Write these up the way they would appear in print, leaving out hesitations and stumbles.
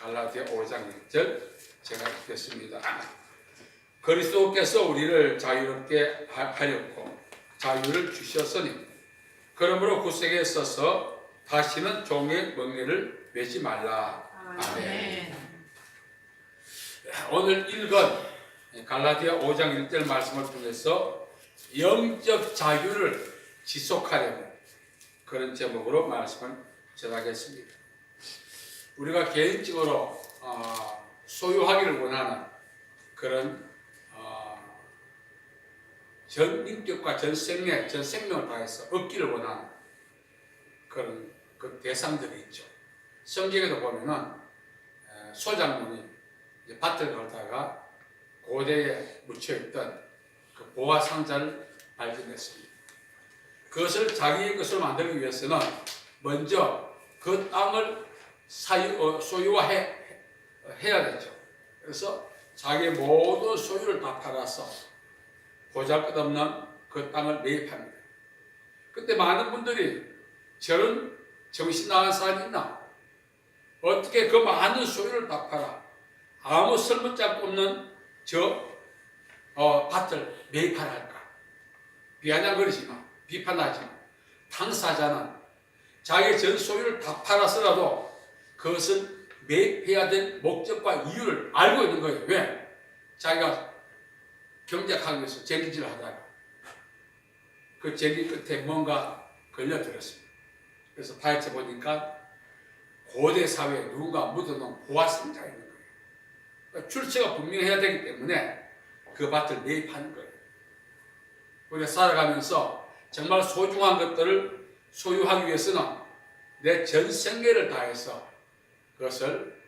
갈라디아 5장 1절 제가 읽겠습니다. 그리스도께서 우리를 자유롭게 하였고 자유를 주셨으니 그러므로 굳세게 서서 다시는 종의 멍에를 매지 말라. 아멘. 오늘 읽은 갈라디아 5장 1절 말씀을 통해서 영적 자유를 지속하려는 그런 제목으로 말씀을 전하겠습니다. 우리가 개인적으로 소유하기를 원하는 그런 전 인격과 전 생명을 다해서 얻기를 원하는 그런 그 대상들이 있죠. 성경에도 보면은 소장문이 밭을 걸다가 고대에 묻혀있던 그 보화 상자를 발견했습니다. 그것을 자기의 것으로 만들기 위해서는 먼저 그 땅을 소유화해야 되죠. 그래서 자기의 모든 소유를 다 팔아서 보잘것없는 그 땅을 매입합니다. 그때 많은 분들이 저런 정신 나간 사람이 있나? 어떻게 그 많은 소유를 다 팔아 아무 설문짝도 없는 저 밭을 매입하라 할까? 비아냥거리지만 비판하지만 당사자는 자기의 전 소유를 다 팔아서라도 그것을 매입해야 될 목적과 이유를 알고 있는 거예요. 왜? 자기가 경작하기 위해서 재기질을 하다가 그 재기 끝에 뭔가 걸려들었습니다. 그래서 파헤쳐 보니까 고대 사회에 누군가 묻어놓은 보화상자가 있는 거예요. 그러니까 출처가 분명해야 되기 때문에 그 밭을 매입하는 거예요. 우리가 살아가면서 정말 소중한 것들을 소유하기 위해서는 내 전 생애를 다해서 그것을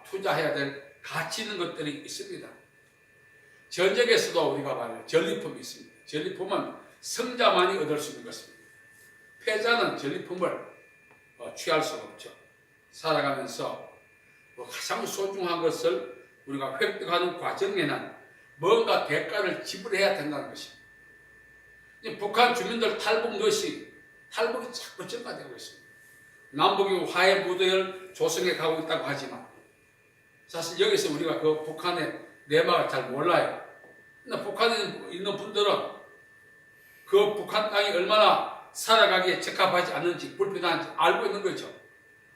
투자해야 될 가치 있는 것들이 있습니다. 전쟁에서도 우리가 말하는 전리품이 있습니다. 전리품은 승자만이 얻을 수 있는 것입니다. 패자는 전리품을 취할 수가 없죠. 살아가면서 가장 소중한 것을 우리가 획득하는 과정에는 뭔가 대가를 지불해야 된다는 것입니다. 북한 주민들 탈북 탈북이 자꾸 증가되고 있습니다. 남북이 화해 무대를 조성해 가고 있다고 하지만 사실 여기서 우리가 그 북한의 내막을 잘 몰라요. 근데 북한에 있는 분들은 그 북한 땅이 얼마나 살아가기에 적합하지 않은지 불편한지 알고 있는 거죠.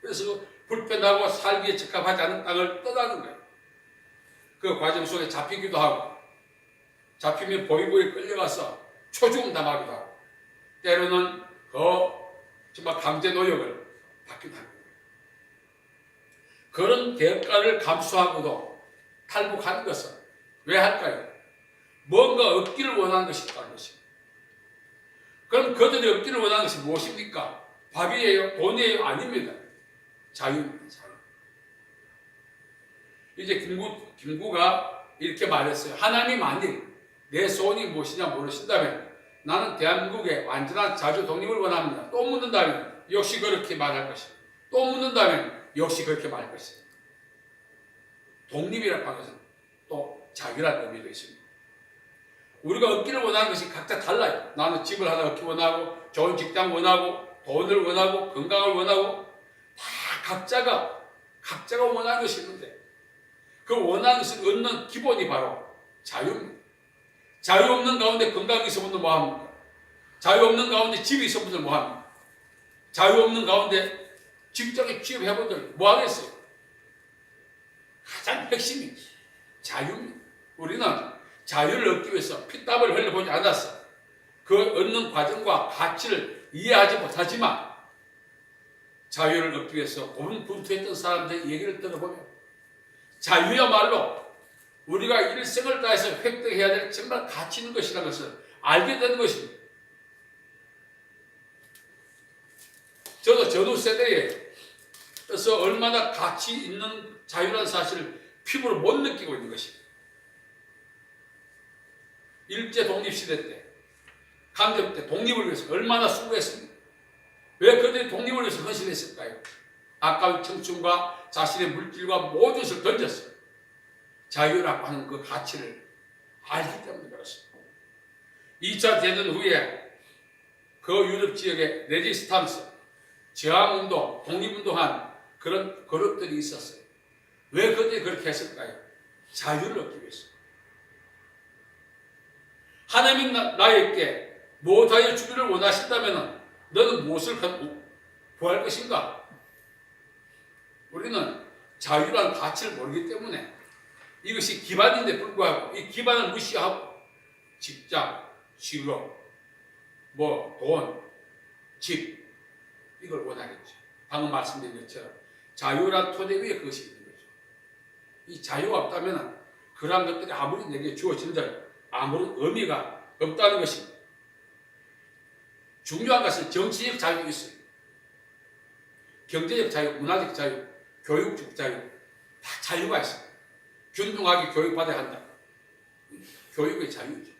그래서 불편하고 살기에 적합하지 않은 땅을 떠나는 거예요. 그 과정 속에 잡히기도 하고 잡히면 보위부에 끌려가서 초죽음 당하기도 하고 때로는 정말 강제 노역을 받기도 합니다. 그런 대가를 감수하고도 탈북하는 것은 왜 할까요? 뭔가 얻기를 원하는 것이 있다는 것입니다. 그럼 그들이 얻기를 원하는 것이 무엇입니까? 밥이에요? 돈이에요? 아닙니다. 자유입니다. 자유. 이제 김구가 이렇게 말했어요. 하나님 만일 내 소원이 무엇이냐 모르신다면 나는 대한민국의 완전한 자주 독립을 원합니다. 또 묻는다면 역시 그렇게 말할 것입니다. 또 묻는다면 역시 그렇게 말할 것입니다. 독립이라고 하는 것은 또 자유라는 의미도 있습니다. 우리가 얻기를 원하는 것이 각자 달라요. 나는 집을 하나 얻기 원하고 좋은 직장 원하고 돈을 원하고 건강을 원하고 다 각자가 원하는 것이 있는데 그 원하는 것을 얻는 기본이 바로 자유입니다. 자유 없는 가운데 건강이 있으면 뭐합니까? 자유 없는 가운데 집이 있으면 뭐합니까? 자유 없는 가운데 직장에 취업해보들 뭐하겠어요? 가장 핵심이 자유입니다. 우리는 자유를 얻기 위해서 피땀을 흘려보지 않았어. 그 얻는 과정과 가치를 이해하지 못하지만 자유를 얻기 위해서 고군분투했던 사람들의 얘기를 들어보면 자유야말로 우리가 일생을 다해서 획득해야 될 정말 가치 있는 것이라는 것을 알게 되는 것입니다. 저도 전후 세대에 그래서 얼마나 가치 있는 자유라는 사실을 피부로 못 느끼고 있는 것입니다. 일제 독립시대 때, 강점 때 독립을 위해서 얼마나 수고했습니까? 왜 그들이 독립을 위해서 헌신했을까요? 아까운 청춘과 자신의 물질과 모든 것을 던졌어요. 자유라고 하는 그 가치를 알기 때문에 그렇습니다. 2차 대전 후에 그 유럽 지역에 레지스탕스, 저항운동, 독립운동한 그런 그룹들이 있었어요. 왜 그때 그렇게 했을까요? 자유를 얻기 위해서. 하나님 나에게 무엇하여 주기를 원하신다면 너는 무엇을 구할 것인가? 우리는 자유라는 가치를 모르기 때문에 이것이 기반인데 불구하고 이 기반을 무시하고 직장, 직업, 돈, 집 이걸 원하겠죠. 방금 말씀드린 것처럼 자유란 토대 위에 그것이 있는 거죠. 이 자유가 없다면 그러한 것들이 아무리 내게 주어진들 아무런 의미가 없다는 것입니다. 중요한 것은 정치적 자유가 있어요. 경제적 자유, 문화적 자유, 교육적 자유 다 자유가 있어요. 균등하게 교육받아야 한다. 교육의 자유죠.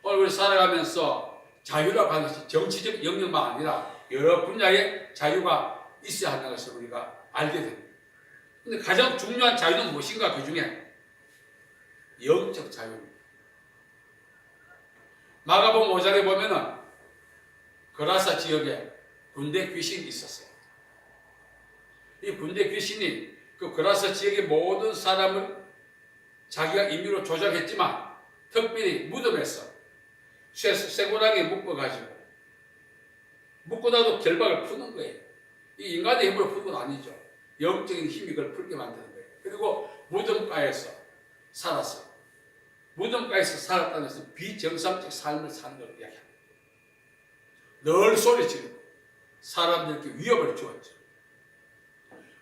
오늘 우리 살아가면서 자유라고 하는 것이 정치적 영역만 아니라 여러 분야의 자유가 있어야 한다는 것을 우리가 알게 됩니다. 그런데 가장 중요한 자유는 무엇인가? 그 중에 영적 자유입니다. 마가복음 5장에 보면은 거라사 지역에 군대 귀신이 있었어요. 이 군대 귀신이 그 거라사 지역의 모든 사람을 자기가 임의로 조작했지만 특별히 무덤에서 쇠고랑에 묶어가지고 묶어놔도 결박을 푸는 거예요. 이 인간의 힘으로 푸는 건 아니죠. 영적인 힘이 그걸 풀게 만드는 거예요. 그리고 무덤가에서 살았어요. 무덤가에서 살았다는 것은 비정상적 삶을 사는 걸 이야기합니다. 늘 소리치고 사람들에게 위협을 주었죠.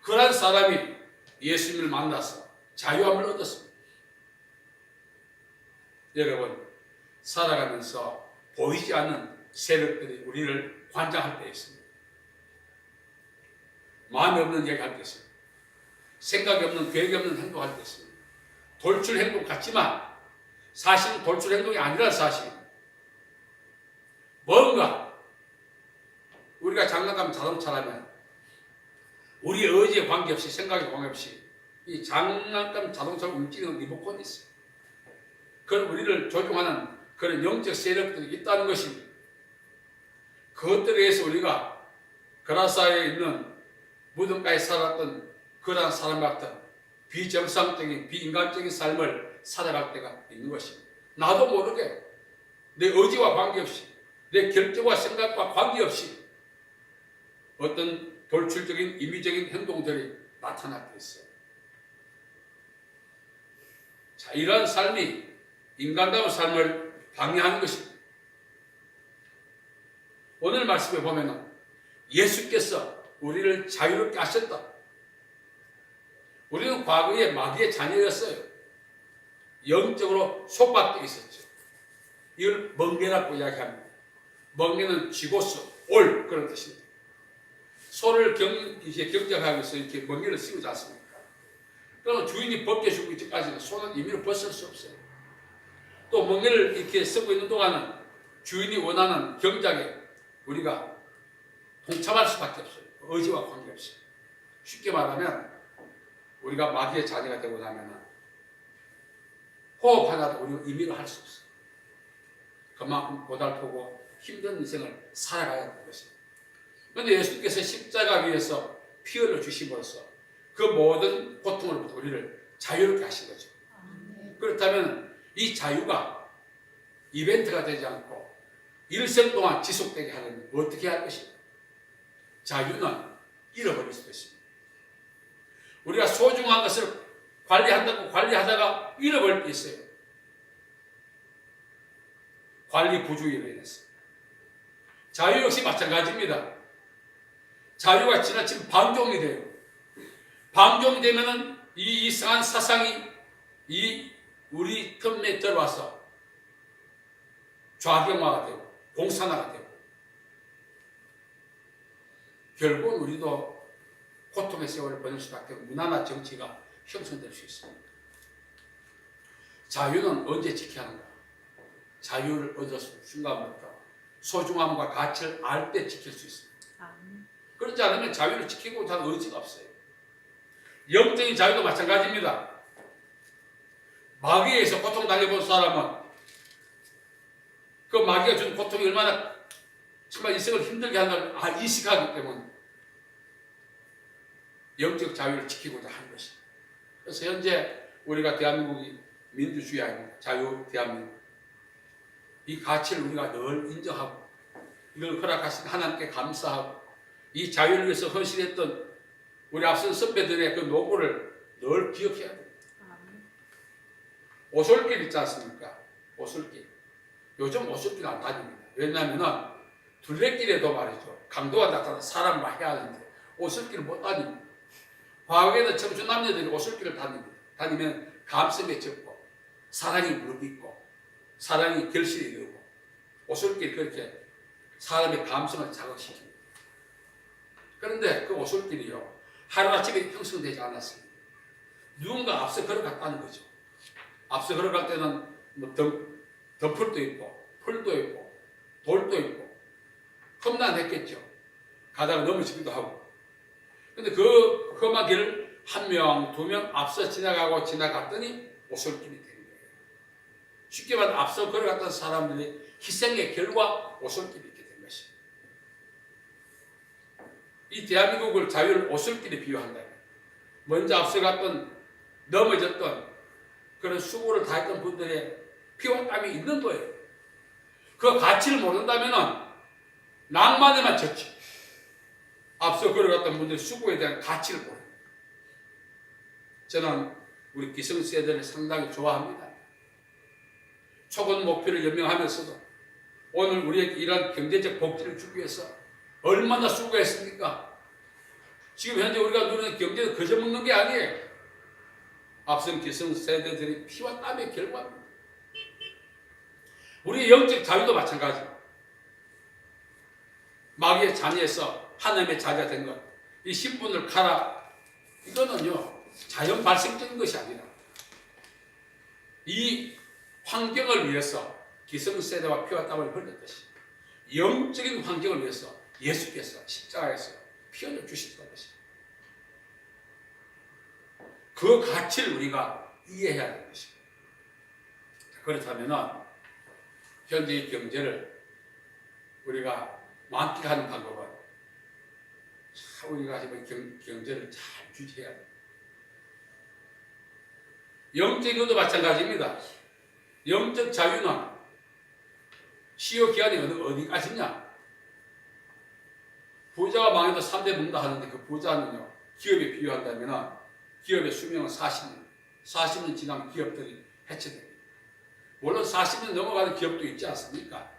그러한 사람이 예수님을 만나서 자유함을 얻었습니다. 여러분, 살아가면서 보이지 않는 세력들이 우리를 관장할 때 있습니다. 마음이 없는 얘기할 때 있습니다. 생각이 없는, 계획이 없는 행동할 때 있습니다. 돌출 행동 같지만 사실은 돌출 행동이 아니라는 사실입니다. 뭔가 우리가 장난감 자동차라면 우리 의지에 관계없이 생각에 관계없이 이 장난감 자동차를 움직이는 리모컨이 있어요. 그건 우리를 조종하는 그런 영적 세력들이 있다는 것입니다. 그것들에 의해서 우리가 거라사에 있는 무덤가에 살았던 그러한 사람 같은 비정상적인 비인간적인 삶을 살아갈 때가 있는 것입니다. 나도 모르게 내 의지와 관계없이 내 결정과 생각과 관계없이 어떤 돌출적인 임의적인 행동들이 나타날 때 있어요. 자, 이러한 삶이 인간다운 삶을 방해하는 것입니다. 오늘 말씀에 보면 예수께서 우리를 자유롭게 하셨다. 우리는 과거에 마귀의 자녀였어요. 영적으로 속박되어 있었죠. 이걸 멍게라고 이야기합니다. 멍게는 쥐고서 올 그런 뜻입니다. 소를 경작하기 위해서 이렇게 멍게를 씌우지 않습니까? 그러면 주인이 벗겨주고 있기까지는 소는 임의로 벗을 수 없어요. 또 멍게를 이렇게 쓰고 있는 동안은 주인이 원하는 경작에 우리가 동참할 수밖에 없어요. 의지와 관계없이. 쉽게 말하면 우리가 마귀의 자녀가 되고 나면 호흡 하나도 우리가 임의로 할 수 없어요. 그만큼 고달프고 힘든 인생을 살아가야 하는 것입니다. 그런데 예수님께서 십자가 위에서 피 흘려 주심으로써 그 모든 고통으로부터 우리를 자유롭게 하신 거죠. 그렇다면 이 자유가 이벤트가 되지 않고 일생 동안 지속되게 하려면 어떻게 할 것인가? 자유는 잃어버릴 수도 있습니다. 우리가 소중한 것을 관리한다고 관리하다가 잃어버릴 때 있어요. 관리 부주의로 인해서. 자유 역시 마찬가지입니다. 자유가 지나치면 방종이 돼요. 방종이 되면은 이 이상한 사상이 우리 틈에 들어와서 좌경화가 되고 공산화가 되고 결국은 우리도 고통의 세월을 보낼 수밖에 없는 문화나 정치가 형성될 수 있습니다. 자유는 언제 지켜야 하는가? 자유를 얻었을 순간부터 소중함과 가치를 알 때 지킬 수 있습니다. 그렇지 않으면 자유를 지키고자 하는 의지가 없어요. 영적인 자유도 마찬가지입니다. 마귀에 의해서 고통당해본 사람은 그 마귀가 준 고통이 얼마나 정말 인생을 힘들게 한다는 인식하기 때문에 영적 자유를 지키고자 하는 것입니다. 그래서 현재 우리가 대한민국이 민주주의 아닙니까? 자유 대한민국. 이 가치를 우리가 늘 인정하고 이걸 허락하신 하나님께 감사하고 이 자유를 위해서 헌신했던 우리 앞선 선배들의 그 노고를 늘 기억해야 됩니다. 오솔길 있지 않습니까? 오솔길. 요즘 오솔길 안 다닙니다. 왜냐하면 둘레길에도 말이죠. 강도가 나타나 사람을 해야 하는데 오솔길을 못 다닙니다. 과거에는 청춘 남녀들이 오솔길을 다닙니다. 다니면 감성에 젖고 사랑이 무르익고 사랑이 결실이 되고 오솔길 그렇게 사람의 감성을 자극시킵니다. 그런데 그 오솔길이요. 하루아침에 형성되지 않았습니다. 누군가 앞서 걸어갔다는 거죠. 앞서 걸어갈 때는 뭐 덤풀도 있고 풀도 있고 돌도 있고 험난했겠죠. 가다가 넘어지기도 하고. 근데 그 험한 길을 한 명, 두 명 앞서 지나갔더니 오솔길이 된 거예요. 쉽게 말해 앞서 걸어갔던 사람들이 희생의 결과 오솔길이 있게 된 것입니다. 이 대한민국을 자유를 오솔길에 비유한다면 먼저 앞서갔던 넘어졌던 그런 수고를 다했던 분들의 피와 땀이 있는 거예요. 그 가치를 모른다면 낭만에만 젖죠. 앞서 걸어갔던 분들의 수고에 대한 가치를 모릅니다. 저는 우리 기성세대를 상당히 좋아합니다. 초건 목표를 연명하면서도 오늘 우리에게 이런 경제적 복지를 주기 위해서 얼마나 수고했습니까? 지금 현재 우리가 누리는 경제는 그저 먹는 게 아니에요. 앞선 기성세대들이 피와 땀의 결과입니다. 우리의 영적 자유도 마찬가지입니다. 마귀의 자녀에서 하나님의 자녀가 된 것, 이 신분을 가라, 이거는요 자연 발생적인 것이 아니라 이 환경을 위해서 기성세대와 피와 땀을 흘렸듯이 영적인 환경을 위해서 예수께서 십자가에서 피 흘려 주셨던 것입니다. 그 가치를 우리가 이해해야 되는 것입니다. 그렇다면 현재의 경제를 우리가 만끽하는 방법은 우리가 경제를 잘 유지해야 됩니다. 영적으로도 마찬가지입니다. 영적 자유는 시효 기한이 어디까지냐? 부자가 망해도 3대 먹는다 하는데 그 부자는요 기업에 비유한다면 기업의 수명은 40년. 40년 지나면 기업들이 해체됩니다. 물론 40년 넘어가는 기업도 있지 않습니까?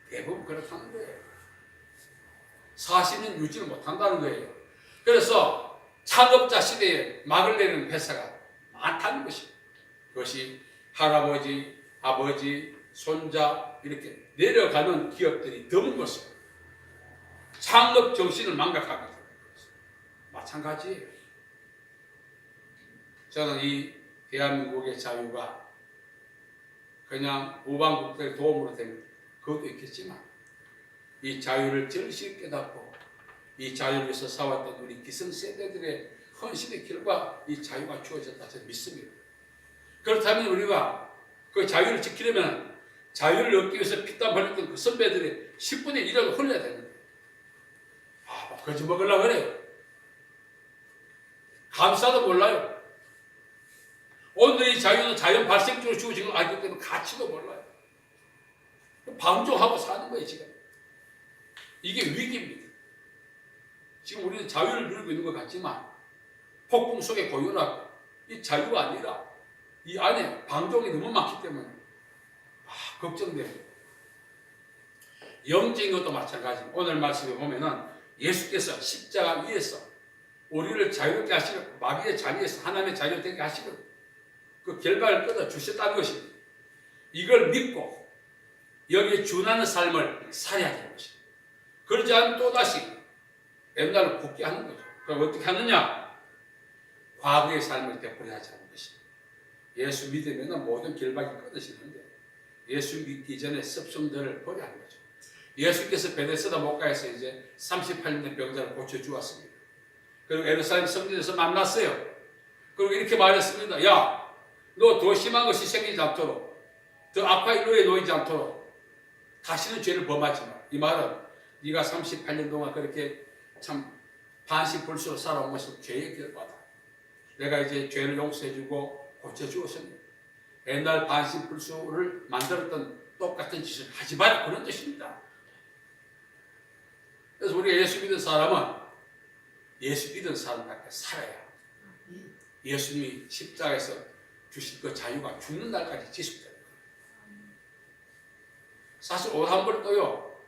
대부분 그렇다는 거예요. 40년 유지를 못한다는 거예요. 그래서 창업자 시대에 막을 내리는 회사가 많다는 것입니다. 그것이 할아버지, 아버지, 손자 이렇게 내려가는 기업들이 드문 것입니다. 창업 정신을 망각하게 됩니다. 마찬가지예요. 저는 이 대한민국의 자유가 그냥 우방국들의 도움으로 된 그것도 있겠지만 이 자유를 절실히 깨닫고 이 자유를 위해서 싸웠던 우리 기성세대들의 헌신의 결과 이 자유가 주어졌다 저는 믿습니다. 그렇다면 우리가 그 자유를 지키려면 자유를 얻기 위해서 피땀 흘렸던 그 선배들의 10분의 1이라도 흘려야 되는데 거짓 먹으려고 그래요. 감사도 몰라요. 오늘의 자유는 자연 발생적으로 주어진 걸 알기 때문에 가치도 몰라요. 방종하고 사는 거예요 지금. 이게 위기입니다. 지금 우리는 자유를 누리고 있는 것 같지만 폭풍 속에 고요하고 이 자유가 아니라 이 안에 방종이 너무 많기 때문에 걱정됩니다. 영적인 것도 마찬가지입니다. 오늘 말씀에 보면은 예수께서 십자가 위에서 우리를 자유롭게 하시고 마귀의 자녀에서 하나님의 자녀 되게 하시고 그 결박을 끊어 주셨다는 것입니다. 이걸 믿고 여기에 준하는 삶을 살아야 되는 것입니다. 그러지 않으면 또다시 옛날로 복귀하는 거죠. 그럼 어떻게 하느냐? 과거의 삶을 되풀이하지 않는 것입니다. 예수 믿으면 모든 결박이 끊어지는데 예수 믿기 전에 습성들을 버려야 하는 거죠. 예수께서 베데스다 목가에서 이제 38년 된 병자를 고쳐주었습니다. 그리고 예루살렘 성전에서 만났어요. 그리고 이렇게 말했습니다. 야, 너 더 심한 것이 생기지 않도록, 더 악화의 노예에 놓이지 않도록 다시는 죄를 범하지 마. 이 말은 네가 38년 동안 그렇게 참 반신불수로 살아온 것은 죄의 결과다. 내가 이제 죄를 용서해주고 고쳐주었으니 옛날 반신불수를 만들었던 똑같은 짓을 하지 마라, 그런 뜻입니다. 그래서 우리가 예수 믿는 사람은 예수 믿는 사람답게 살아야 예수님이 십자가에서 주신 그 자유가 죽는 날까지 지속됩니다. 사실 옷 한 벌 떠요.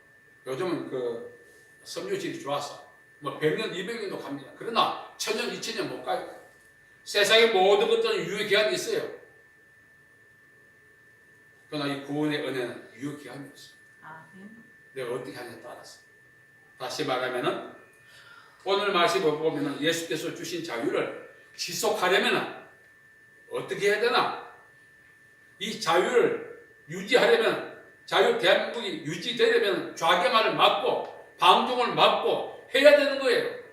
요즘은 그 섬유질이 좋아서 뭐 100년, 200년도 갑니다. 그러나 1000년, 2000년 못 가요. 세상의 모든 것들은 유효 기한이 있어요. 그러나 이 구원의 은혜는 유효 기한이 없어요. 내가 어떻게 하냐에 따라서. 다시 말하면은 오늘 말씀을 보면은 예수께서 주신 자유를 지속하려면 어떻게 해야 되나? 이 자유를 유지하려면, 자유 대한민국이 유지되려면 좌경화를 막고 방종을 막고 해야 되는 거예요.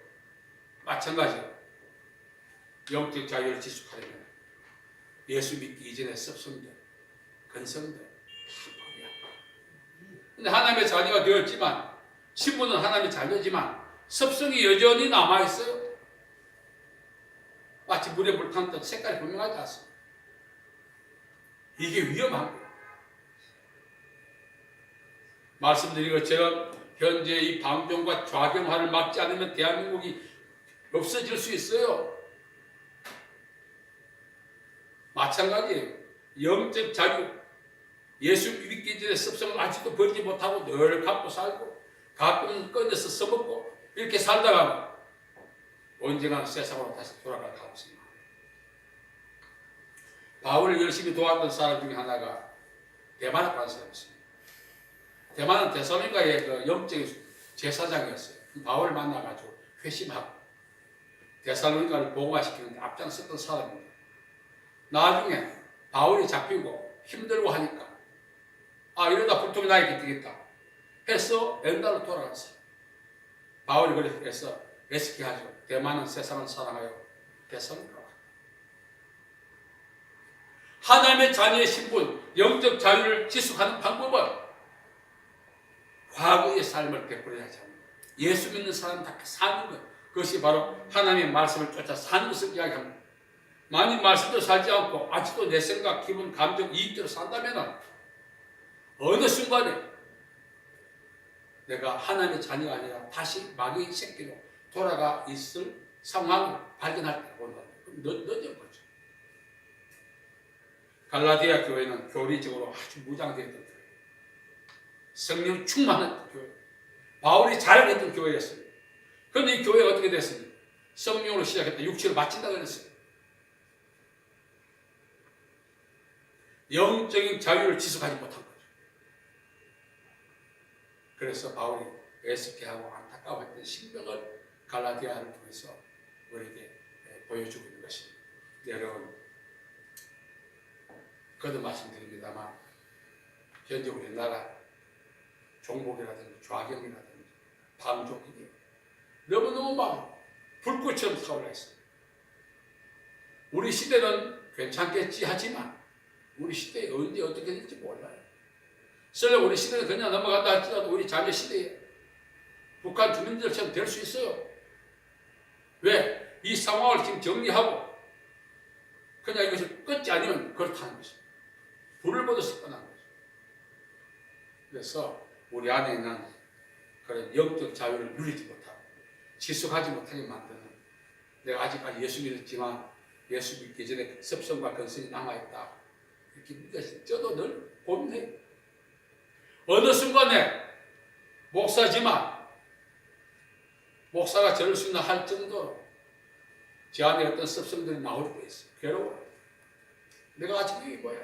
마찬가지로 영적 자유를 지속하려면 예수 믿기 이전의 습성들, 근성들 다 버려야 합니다. 근데 하나님의 자녀가 되었지만, 신분은 하나님의 자녀지만 습성이 여전히 남아있어요. 마치 물에 불탄 듯 색깔이 분명하지 않습니다. 이게 위험한 거예요. 말씀드린 것처럼 현재 이 방종과 좌경화를 막지 않으면 대한민국이 없어질 수 있어요. 마찬가지예요. 영적 자유, 예수 믿기 전에 습성을 아직도 버리지 못하고 늘 갖고 살고 가끔 꺼내서 써먹고 이렇게 살다가 언젠가 세상으로 다시 돌아갈 가능성이 많아요. 바울을 열심히 도왔던 사람 중에 하나가 데마르 관사였습니다. 데마르는 데살로니가의 그 영적인 제사장이었어요. 바울을 만나가지고 회심하고 데살로니가를 복음화시키는 데 앞장섰던 사람입니다. 나중에 바울이 잡히고 힘들고 하니까 이러다 불통이 나게 되겠다 해서 엔다로 돌아갔어요. 바울이 그래서 애쓰게 하죠. 대만은 세상을 사랑하여 데살로니가로 갔다. 하나님의 자녀의 신분, 영적 자유를 지속하는 방법은 과거의 삶을 되풀이 하지 않습니다. 예수 믿는 사람답게 사는 것, 그것이 바로 하나님의 말씀을 쫓아 사는 것을 이야기합니다. 만일 말씀대로 살지 않고 아직도 내 생각, 기분, 감정, 이익대로 산다면 어느 순간에 내가 하나님의 자녀가 아니라 다시 마귀의 새끼로 돌아가 있을 상황을 발견할 때 본다. 늦은 거죠. 갈라디아 교회는 교리적으로 아주 무장되었던 교회, 성령 충만한 교회, 바울이 잘했던 교회였습니다. 그런데 이 교회가 어떻게 됐습니까? 성령으로 시작했다 육체로 마친다고 그랬어요. 영적인 자유를 지속하지 못한 거죠. 그래서 바울이 애석해하고 안타까워했던 신명을 갈라디아를 통해서 우리에게 보여주고 있는 것입니다. 여러분, 거듭 말씀드립니다만 현재 우리나라 종목이라든지 좌경이라든지 방종이 너무너무 많아 불꽃처럼 타올라 있습니다. 우리 시대는 괜찮겠지 하지만 우리 시대에 언제 어떻게 될지 몰라요. 설령 우리 시대는 그냥 넘어간다 할지라도 우리 자녀 시대에 북한 주민들처럼 될 수 있어요. 왜? 이 상황을 지금 정리하고 그냥 이것을 끊지 않으면 그렇다는 것입니다. 불을 보듯이 뻔한 거죠. 그래서 우리 안에 있는 그런 영적 자유를 누리지 못하고 지속하지 못하게 만드는, 내가 아직까지 예수 믿었지만 예수 믿기 전에 습성과 근성이 남아있다, 이렇게 믿어서 저도 늘 고민해요. 어느 순간에 목사지만 목사가 저럴 수 있나 할 정도로 제 안에 어떤 습성들이 나올 때 있어요. 괴로워요. 내가 아직 이게 뭐야?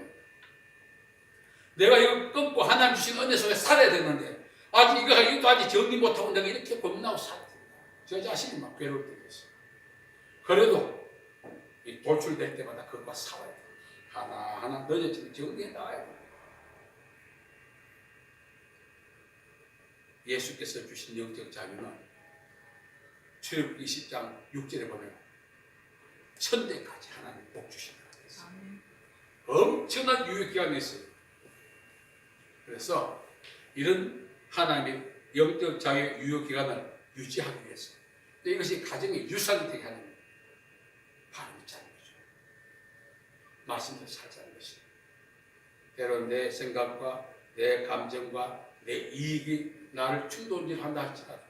내가 이거 끊고 하나님 주신 은혜 속에 살아야 되는데 이것도 아직 정리 못하고 내가 이렇게 고민하고 살아야 된다. 저 자신이 막 괴로울 때가 있어요. 그래도 이 돌출될 때마다 그것과 싸워야 돼. 하나하나 늦어지면 정리해 나가야 돼. 예수께서 주신 영적 자유는 출애굽기 20장 6절에 보면 천대까지 하나님 복 주신다고 했어요. 엄청난 유효기간이 있어요. 그래서 이런 하나님의 영적 자유의 유효기간을 유지하기 위해서 이것이 가정의 유산이 되게 하는 바람이 있자는 거죠. 말씀도 살자는 것이. 때로 내 생각과 내 감정과 내 이익이 나를 충돌한다 할지라도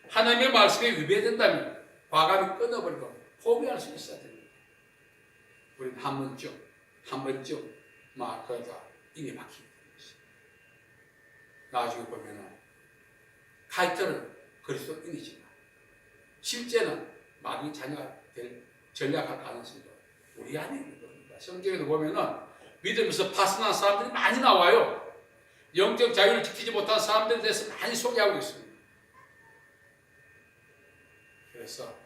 하나님의 말씀에 위배된다면 과감히 끊어버리고 포기할 수 있어야 됩니다. 우리는 한 번쯤 막 그러다 인이 막히게 되는 것입니다. 나중에 보면은 타이틀은 그리스도인이지만 실제는 마귀 자녀가 될 전략할 가능성도 우리 안에 있는 겁니다. 성경에도 보면은 믿으면서 파산한 사람들이 많이 나와요. 영적 자유를 지키지 못한 사람들에 대해서 많이 소개하고 있습니다. 그래서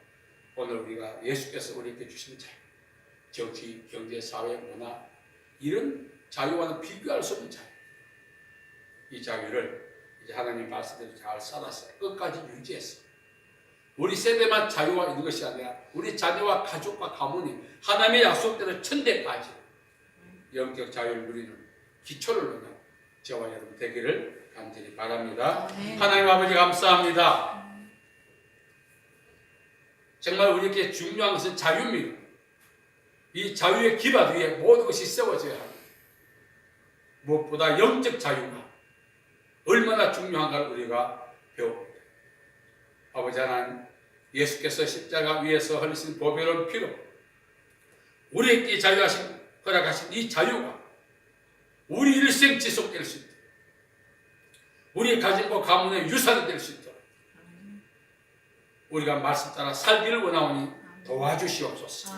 오늘 우리가 예수께서 우리에게 주신 자유, 정치, 경제, 사회, 문화 이런 자유와는 비교할 수 없는 자유, 이 자유를 이제 하나님 말씀대로 잘 살아서 끝까지 유지해서 우리 세대만 자유와 있는 것이 아니라 우리 자녀와 가족과 가문이 하나님의 약속대로 천대까지 영적 자유를 누리는 기초를 놓는 저와 여러분 되기를 간절히 바랍니다. 하나님 아버지 감사합니다. 정말 우리에게 중요한 것은 자유입니다. 이 자유의 기반 위에 모든 것이 세워져야 합니다. 무엇보다 영적 자유가 얼마나 중요한가를 우리가 배웁니다. 아버지 하나님, 예수께서 십자가 위에서 흘리신 보배로운 피로 우리에게 허락하신 이 자유가 우리 일생 지속될 수 있도록 우리의 가정과 가문의 유산이 될 수 있도록 우리가 말씀 따라 살기를 원하오니 도와주시옵소서.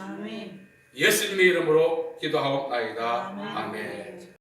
예수님의 이름으로 기도하옵나이다. 아멘.